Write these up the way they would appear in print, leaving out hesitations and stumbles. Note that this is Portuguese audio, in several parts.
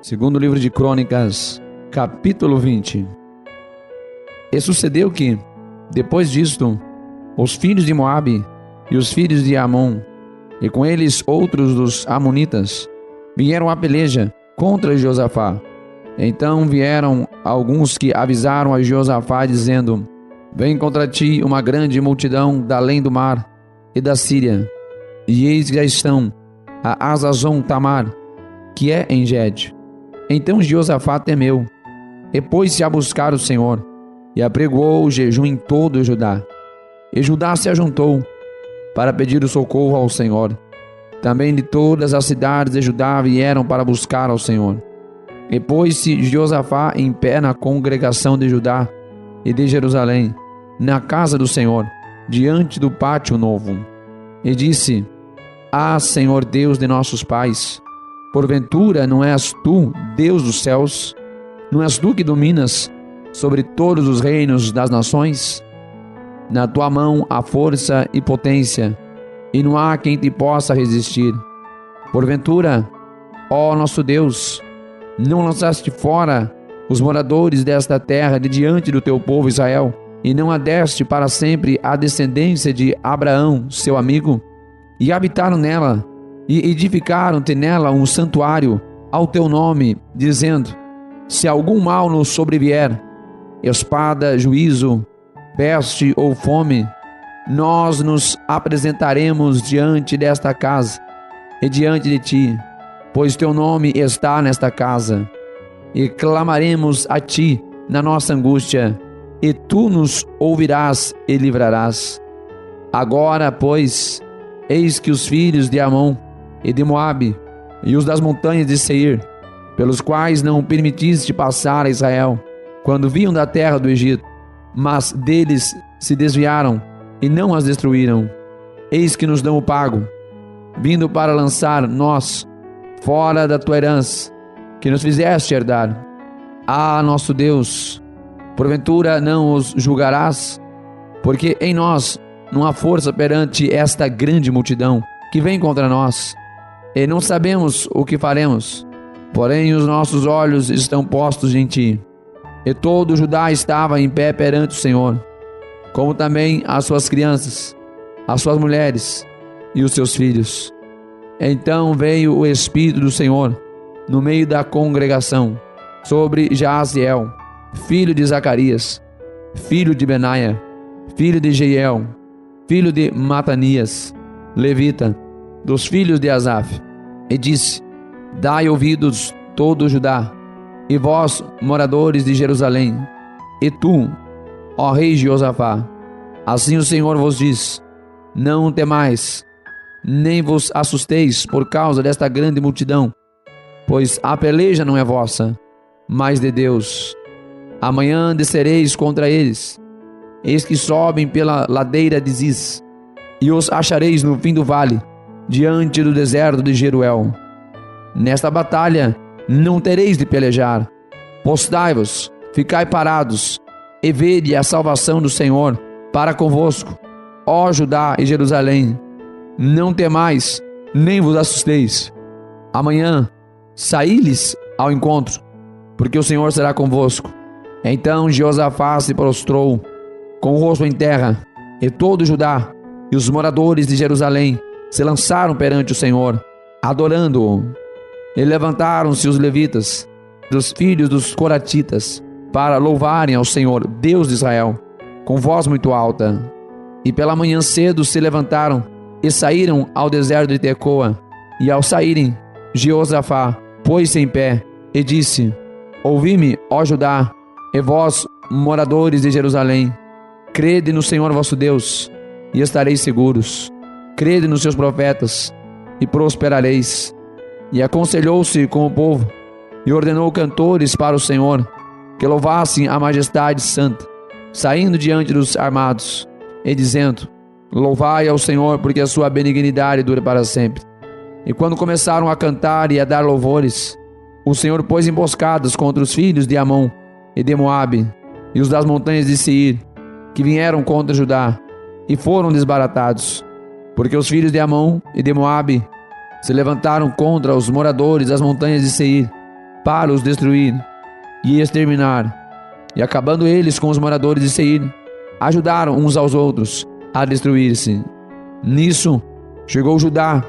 Segundo livro de Crônicas, capítulo 20. E sucedeu que, depois disto, os filhos de Moabe e os filhos de Amon, e com eles outros dos amonitas, vieram à peleja contra Josafá. Então vieram alguns que avisaram a Josafá, dizendo: Vem contra ti uma grande multidão da além do mar e da Síria, e eis que já estão a Hazazon Tamar, que é em Gede. Então Josafá temeu, e pôs-se a buscar o Senhor, e apregoou o jejum em todo o Judá. E Judá se ajuntou para pedir o socorro ao Senhor. Também de todas as cidades de Judá vieram para buscar ao Senhor. E pôs-se Josafá em pé na congregação de Judá e de Jerusalém, na casa do Senhor, diante do pátio novo. E disse: Ah, Senhor Deus de nossos pais, porventura não és tu, Deus dos céus? Não és tu que dominas sobre todos os reinos das nações? Na tua mão há força e potência, e não há quem te possa resistir. Porventura, ó nosso Deus, não lançaste fora os moradores desta terra de diante do teu povo Israel, e não adeste para sempre a descendência de Abraão, seu amigo? E habitaram nela, e edificaram-te nela um santuário ao teu nome, dizendo: Se algum mal nos sobrevier, espada, juízo, peste ou fome, nós nos apresentaremos diante desta casa e diante de ti, pois teu nome está nesta casa, e clamaremos a ti na nossa angústia, e tu nos ouvirás e livrarás. Agora, pois, eis que os filhos de Amon e de Moabe, e os das montanhas de Seir, pelos quais não permitiste passar a Israel, quando vinham da terra do Egito, mas deles se desviaram e não as destruíram, eis que nos dão o pago, vindo para lançar nós fora da tua herança, que nos fizeste herdar. Ah, nosso Deus, porventura não os julgarás? Porque em nós não há força perante esta grande multidão que vem contra nós, e não sabemos o que faremos. Porém os nossos olhos estão postos em ti. E todo Judá estava em pé perante o Senhor, como também as suas crianças, as suas mulheres e os seus filhos. Então veio o Espírito do Senhor no meio da congregação sobre Jaaziel, filho de Zacarias, filho de Benaia, filho de Jeiel, filho de Matanias, levita, dos filhos de Asaf, e disse: Dai ouvidos todo Judá, e vós, moradores de Jerusalém, e tu, ó rei Josafá, assim o Senhor vos diz: Não temais, nem vos assusteis por causa desta grande multidão, pois a peleja não é vossa, mas de Deus. Amanhã descereis contra eles, eis que sobem pela ladeira de Ziz, e os achareis no fim do vale, diante do deserto de Jeruel. Nesta batalha não tereis de pelejar. Postai-vos, ficai parados, e vede a salvação do Senhor para convosco, ó Judá e Jerusalém. Não temais, nem vos assusteis. Amanhã saí-lhes ao encontro, porque o Senhor será convosco. Então Josafá se prostrou com o rosto em terra, e todo Judá e os moradores de Jerusalém se lançaram perante o Senhor, adorando-o. E levantaram-se os levitas, dos filhos dos coratitas, para louvarem ao Senhor, Deus de Israel, com voz muito alta. E pela manhã cedo se levantaram e saíram ao deserto de Tecoa. E ao saírem, Josafá pôs-se em pé e disse: Ouvi-me, ó Judá, e vós, moradores de Jerusalém, crede no Senhor vosso Deus, e estareis seguros. Crede nos seus profetas, e prosperareis. E aconselhou-se com o povo, e ordenou cantores para o Senhor, que louvassem a majestade santa, saindo diante dos armados, e dizendo: Louvai ao Senhor, porque a sua benignidade dura para sempre. E quando começaram a cantar e a dar louvores, o Senhor pôs emboscadas contra os filhos de Amon e de Moabe, e os das montanhas de Seir, que vieram contra Judá, e foram desbaratados, porque os filhos de Amon e de Moabe se levantaram contra os moradores das montanhas de Seir, para os destruir e exterminar. E acabando eles com os moradores de Seir, ajudaram uns aos outros a destruir-se. Nisso chegou Judá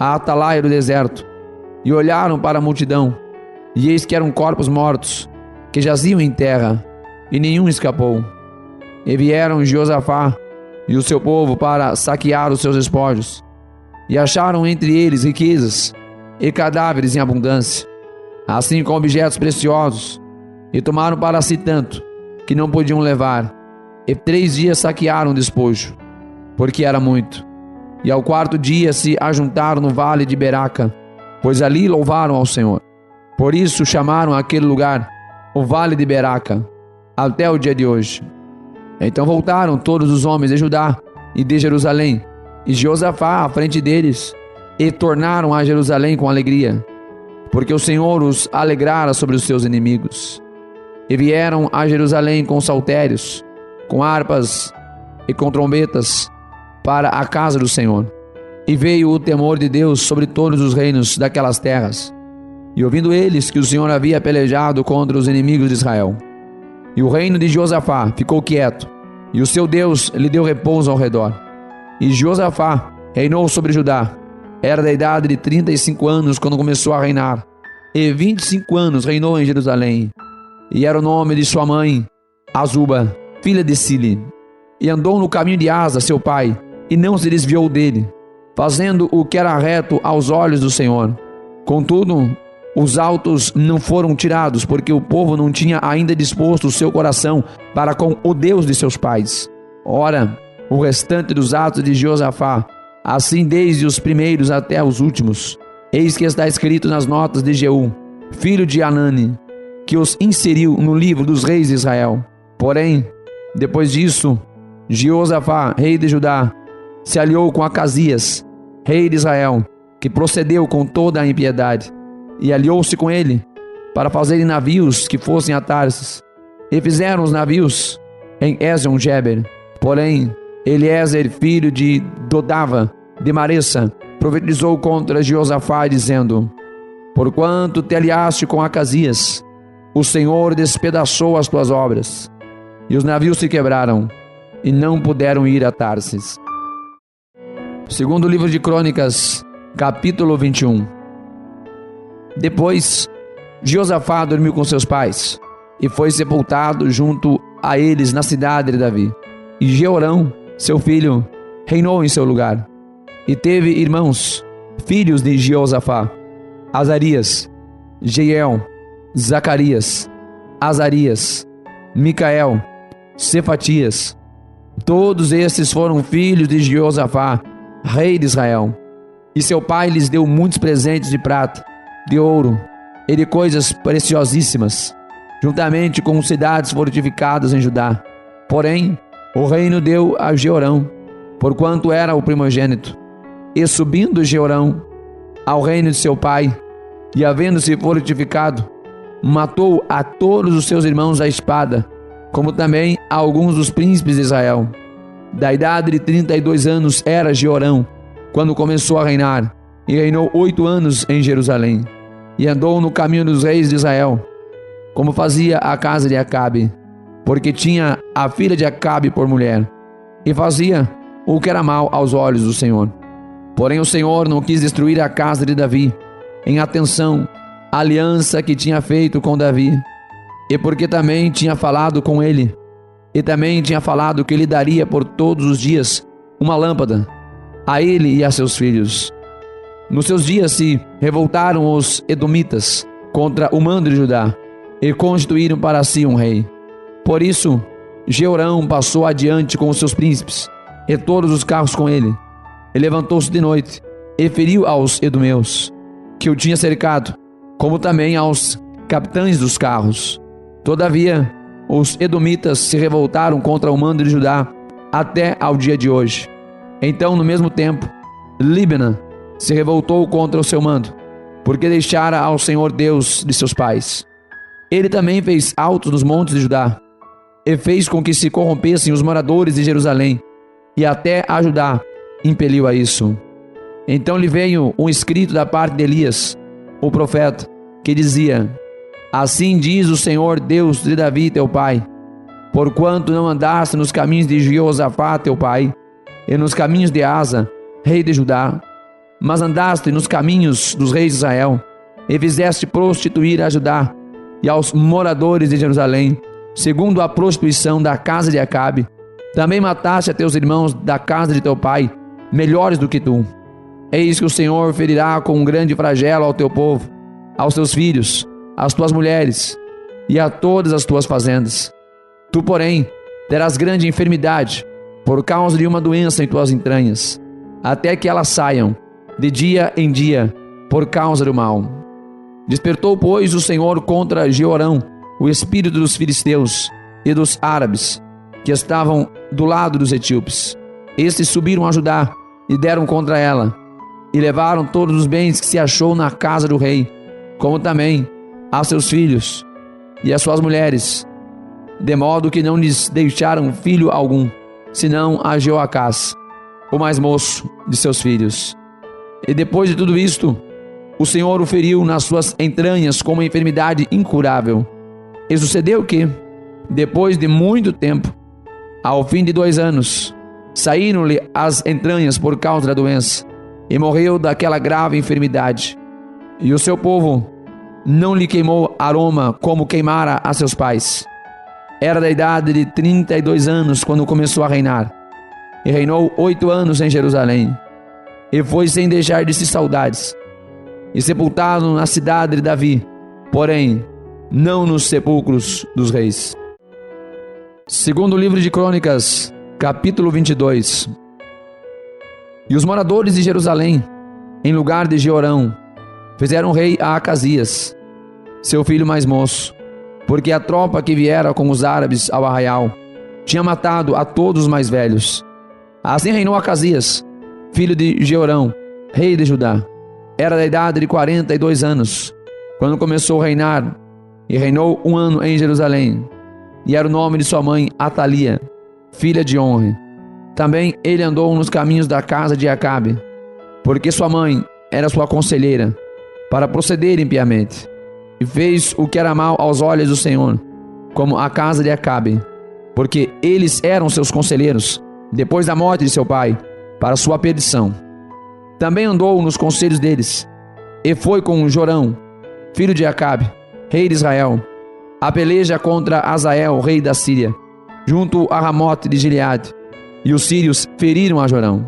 à atalaia do deserto, e olharam para a multidão, e eis que eram corpos mortos, que jaziam em terra, e nenhum escapou. E vieram Jeosafá e o seu povo para saquear os seus espólios, e acharam entre eles riquezas e cadáveres em abundância, assim como objetos preciosos, e tomaram para si tanto que não podiam levar, e 3 dias saquearam o despojo, porque era muito. E ao 4º dia se ajuntaram no vale de Beraca, pois ali louvaram ao Senhor. Por isso chamaram aquele lugar o vale de Beraca, até o dia de hoje. Então voltaram todos os homens de Judá e de Jerusalém, e Jeosafá à frente deles, e tornaram a Jerusalém com alegria, porque o Senhor os alegrara sobre os seus inimigos. E vieram a Jerusalém com saltérios, com harpas e com trombetas, para a casa do Senhor. E veio o temor de Deus sobre todos os reinos daquelas terras, e ouvindo eles que o Senhor havia pelejado contra os inimigos de Israel. E o reino de Jeosafá ficou quieto, e o seu Deus lhe deu repouso ao redor. E Jeosafá reinou sobre Judá. Era da idade de 35 anos quando começou a reinar, e 25 anos reinou em Jerusalém. E era o nome de sua mãe Azuba, filha de Sili. E andou no caminho de Asa, seu pai, e não se desviou dele, fazendo o que era reto aos olhos do Senhor. Contudo, os altos não foram tirados, porque o povo não tinha ainda disposto o seu coração para com o Deus de seus pais. Ora, o restante dos atos de Jeosafá, assim desde os primeiros até os últimos, eis que está escrito nas notas de Jeú, filho de Anani, que os inseriu no livro dos reis de Israel. Porém, depois disso, Jeosafá, rei de Judá, se aliou com Acasias, rei de Israel, que procedeu com toda a impiedade, e aliou-se com ele para fazerem navios que fossem a Tarsis. E fizeram os navios em Ezion-Geber. Porém, Eliezer, filho de Dodava, de Maressa, profetizou contra Jeosafá, dizendo: porquanto te aliaste com Acasias, o Senhor despedaçou as tuas obras. E os navios se quebraram, e não puderam ir a Tarsis. Segundo livro de Crônicas, capítulo 21. Depois, Jeosafá dormiu com seus pais, e foi sepultado junto a eles na cidade de Davi. E Jeorão, seu filho, reinou em seu lugar. E teve irmãos, filhos de Jeosafá: Azarias, Jeiel, Zacarias, Azarias, Micael, Cefatias. Todos estes foram filhos de Jeosafá, rei de Israel. E seu pai lhes deu muitos presentes de prata, de ouro e de coisas preciosíssimas, juntamente com cidades fortificadas em Judá. Porém, o reino deu a Jeorão, porquanto era o primogênito. E subindo Jeorão ao reino de seu pai, e havendo-se fortificado, matou a todos os seus irmãos à espada, como também a alguns dos príncipes de Israel. Da idade de 32 anos era Jeorão, quando começou a reinar, e reinou 8 anos em Jerusalém. E andou no caminho dos reis de Israel, como fazia a casa de Acabe, porque tinha a filha de Acabe por mulher, e fazia o que era mal aos olhos do Senhor. Porém o Senhor não quis destruir a casa de Davi, em atenção à aliança que tinha feito com Davi, e porque também tinha falado com ele, e também tinha falado que lhe daria por todos os dias uma lâmpada, a ele e a seus filhos. Nos seus dias se revoltaram os edomitas contra o mando de Judá, e constituíram para si um rei. Por isso, Jeorão passou adiante com os seus príncipes, e todos os carros com ele, e levantou-se de noite, e feriu aos edomeus, que o tinha cercado, como também aos capitães dos carros. Todavia, os edomitas se revoltaram contra o mando de Judá, até ao dia de hoje. Então, no mesmo tempo, Líbana se revoltou contra o seu mando, porque deixara ao Senhor Deus de seus pais. Ele também fez altos nos montes de Judá, e fez com que se corrompessem os moradores de Jerusalém, e até a Judá impeliu a isso. Então lhe veio um escrito da parte de Elias, o profeta, que dizia: Assim diz o Senhor Deus de Davi teu pai: porquanto não andaste nos caminhos de Jeosafá teu pai, e nos caminhos de Asa, rei de Judá, mas andaste nos caminhos dos reis de Israel, e fizeste prostituir a Judá e aos moradores de Jerusalém, segundo a prostituição da casa de Acabe. Também mataste a teus irmãos da casa de teu pai, melhores do que tu. Eis que o Senhor ferirá com um grande flagelo ao teu povo, aos teus filhos, às tuas mulheres e a todas as tuas fazendas. Tu, porém, terás grande enfermidade, por causa de uma doença em tuas entranhas, até que elas saiam, de dia em dia, por causa do mal. Despertou, pois, o Senhor contra Jeorão o espírito dos filisteus e dos árabes, que estavam do lado dos etíopes. Estes subiram a Judá e deram contra ela, e levaram todos os bens que se achou na casa do rei, como também a seus filhos e a suas mulheres, de modo que não lhes deixaram filho algum, senão a Jeoacás, o mais moço de seus filhos. E depois de tudo isto, o Senhor o feriu nas suas entranhas com uma enfermidade incurável. E sucedeu que, depois de muito tempo, ao fim de 2 anos, saíram-lhe as entranhas por causa da doença, e morreu daquela grave enfermidade. E o seu povo não lhe queimou aroma como queimara a seus pais. Era da idade de 32 anos quando começou a reinar, e reinou 8 anos em Jerusalém, e foi sem deixar de si saudades, e sepultado na cidade de Davi, porém não nos sepulcros dos reis. Segundo livro de Crônicas, capítulo 22. E os moradores de Jerusalém, em lugar de Jeorão, fizeram rei a Acasias, seu filho mais moço, porque a tropa que viera com os árabes ao arraial tinha matado a todos os mais velhos. Assim reinou Acasias, filho de Jeorão, rei de Judá. Era da idade de 42 anos, quando começou a reinar, e reinou 1 ano em Jerusalém. E era o nome de sua mãe Atalia, filha de Onre. Também ele andou nos caminhos da casa de Acabe, porque sua mãe era sua conselheira, para proceder impiamente. E fez o que era mal aos olhos do Senhor, como a casa de Acabe, porque eles eram seus conselheiros, depois da morte de seu pai, para sua perdição. Também andou nos conselhos deles, e foi com Jorão, filho de Acabe, rei de Israel, a peleja contra Azael, rei da Síria, junto a Ramote de Gileade, e os sírios feriram a Jorão.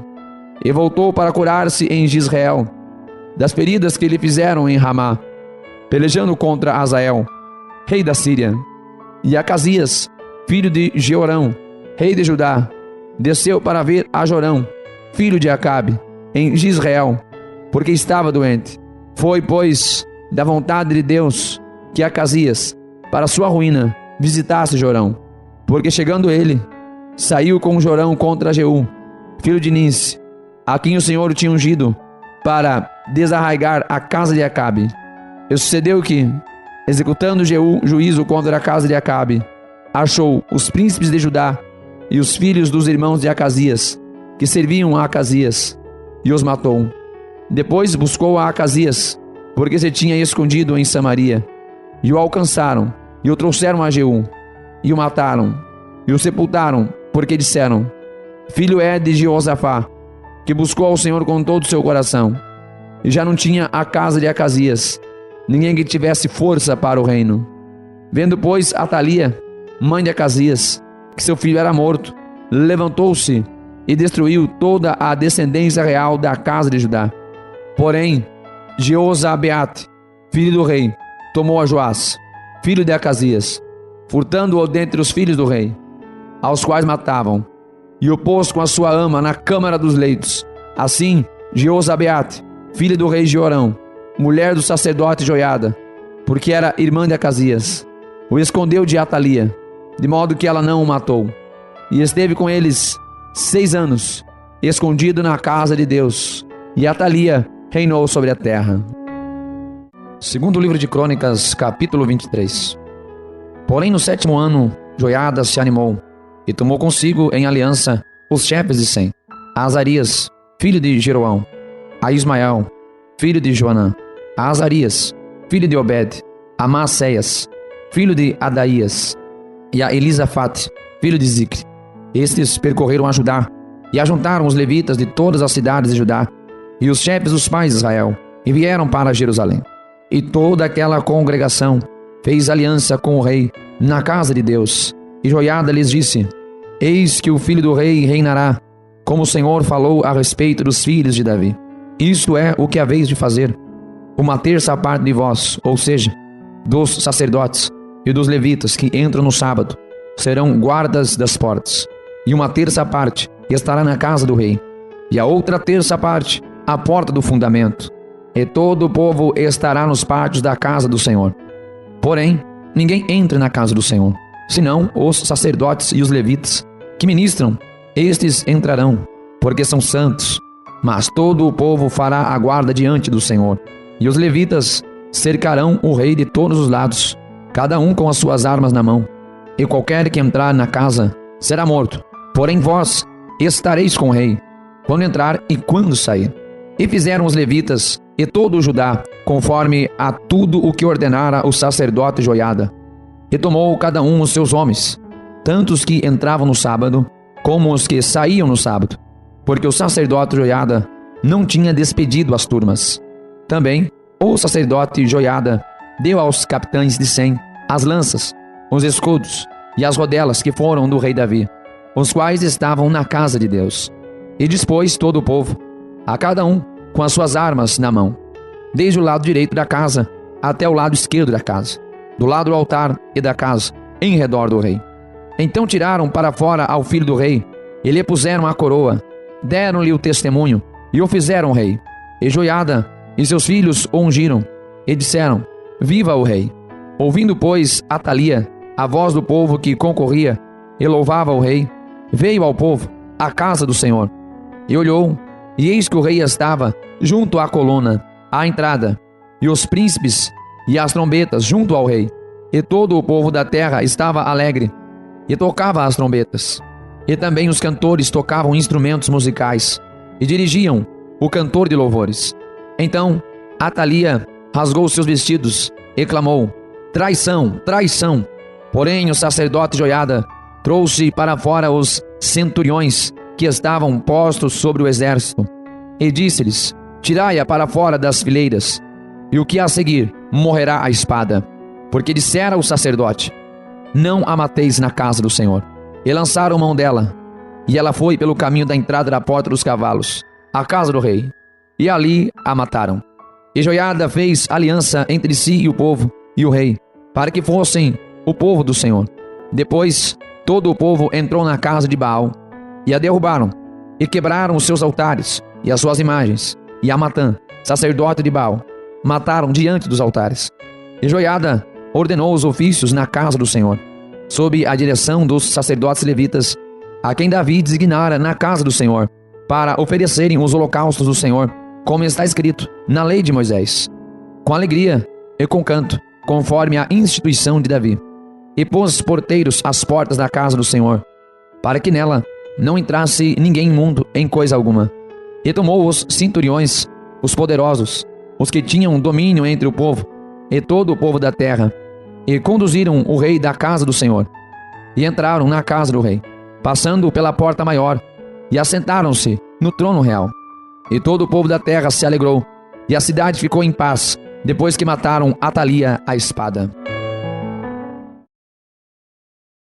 E voltou para curar-se em Jizreel, das feridas que lhe fizeram em Ramá, pelejando contra Azael, rei da Síria. E Acasias, filho de Jeorão, rei de Judá, desceu para ver a Jorão, filho de Acabe, em Jizreel, porque estava doente. Foi, pois, da vontade de Deus que Acasias, para sua ruína, visitasse Jorão, porque chegando ele, saiu com Jorão contra Jeú, filho de Ninsi, a quem o Senhor tinha ungido para desarraigar a casa de Acabe. E sucedeu que, executando Jeú juízo contra a casa de Acabe, achou os príncipes de Judá e os filhos dos irmãos de Acasias, que serviam a Acasias, e os matou. Depois buscou a Acasias, porque se tinha escondido em Samaria, e o alcançaram, e o trouxeram a Jeú, e o mataram, e o sepultaram, porque disseram: filho é de Jeosafá, que buscou ao Senhor com todo o seu coração. E já não tinha a casa de Acasias ninguém que tivesse força para o reino. Vendo, pois, Atalia, mãe de Acasias, que seu filho era morto, levantou-se e destruiu toda a descendência real da casa de Judá. Porém, Jeozabeate, filho do rei, tomou a Joás, filho de Acasias, furtando-o dentre os filhos do rei, aos quais matavam, e o pôs com a sua ama na câmara dos leitos. Assim, Jeozabeate, filha do rei Jeorão, mulher do sacerdote Joiada, porque era irmã de Acasias, o escondeu de Atalia, de modo que ela não o matou. E esteve com eles 6 anos, escondido na casa de Deus, e Atalia reinou sobre a terra. Segundo livro de Crônicas, capítulo 23. Porém, no 7º ano, Joiada se animou, e tomou consigo em aliança os chefes de Sem, a Azarias, filho de Jeroão, a Ismael, filho de Joanã, a Azarias, filho de Obed, a Maacéias, filho de Adaías, e a Elisafate, filho de Zicre. Estes percorreram a Judá e ajuntaram os levitas de todas as cidades de Judá e os chefes dos pais de Israel, e vieram para Jerusalém. E toda aquela congregação fez aliança com o rei na casa de Deus. E Joiada lhes disse: Eis que o filho do rei reinará, como o Senhor falou a respeito dos filhos de Davi. Isto é o que haveis de fazer: uma terça parte de vós, ou seja, dos sacerdotes e dos levitas que entram no sábado, serão guardas das portas, e uma terça parte estará na casa do rei, e a outra terça parte à porta do fundamento, e todo o povo estará nos pátios da casa do Senhor. Porém, ninguém entra na casa do Senhor, senão os sacerdotes e os levitas, que ministram. Estes entrarão, porque são santos, mas todo o povo fará a guarda diante do Senhor. E os levitas cercarão o rei de todos os lados, cada um com as suas armas na mão. E qualquer que entrar na casa será morto. Porém vós estareis com o rei, quando entrar e quando sair. E fizeram os levitas e todo o Judá, conforme a tudo o que ordenara o sacerdote Joiada. E tomou cada um os seus homens, tanto os que entravam no sábado, como os que saíam no sábado, porque o sacerdote Joiada não tinha despedido as turmas. Também o sacerdote Joiada deu aos capitães de 100 as lanças, os escudos e as rodelas que foram do rei Davi, os quais estavam na casa de Deus. E dispôs todo o povo, a cada um com as suas armas na mão, desde o lado direito da casa até o lado esquerdo da casa, do lado do altar e da casa, em redor do rei. Então tiraram para fora ao filho do rei, e lhe puseram a coroa, deram-lhe o testemunho, e o fizeram rei. E Joiada e seus filhos o ungiram, e disseram: Viva o rei! Ouvindo, pois, Atalia, a voz do povo que concorria, e louvava o rei, veio ao povo à casa do Senhor, e olhou, e eis que o rei estava junto à coluna, à entrada, e os príncipes e as trombetas junto ao rei, e todo o povo da terra estava alegre, e tocava as trombetas. E também os cantores tocavam instrumentos musicais, e dirigiam o cantor de louvores. Então Atalia rasgou seus vestidos e clamou: Traição, traição! Porém o sacerdote Joiada trouxe para fora os centuriões que estavam postos sobre o exército, e disse-lhes: Tirai-a para fora das fileiras, e o que a seguir morrerá à espada. Porque dissera o sacerdote: Não a mateis na casa do Senhor. E lançaram mão dela, e ela foi pelo caminho da entrada da porta dos cavalos, à casa do rei, e ali a mataram. E Joiada fez aliança entre si e o povo, e o rei, para que fossem o povo do Senhor. Depois todo o povo entrou na casa de Baal, e a derrubaram, e quebraram os seus altares, e as suas imagens, e a Matã, sacerdote de Baal, mataram diante dos altares. E Joiada ordenou os ofícios na casa do Senhor, sob a direção dos sacerdotes levitas, a quem Davi designara na casa do Senhor, para oferecerem os holocaustos do Senhor, como está escrito na lei de Moisés, com alegria e com canto, conforme a instituição de Davi. E pôs porteiros às portas da casa do Senhor, para que nela não entrasse ninguém imundo em coisa alguma. E tomou os centuriões, os poderosos, os que tinham domínio entre o povo, e todo o povo da terra, e conduziram o rei da casa do Senhor, e entraram na casa do rei, passando pela porta maior, e assentaram-se no trono real. E todo o povo da terra se alegrou, e a cidade ficou em paz, depois que mataram Atalia à espada.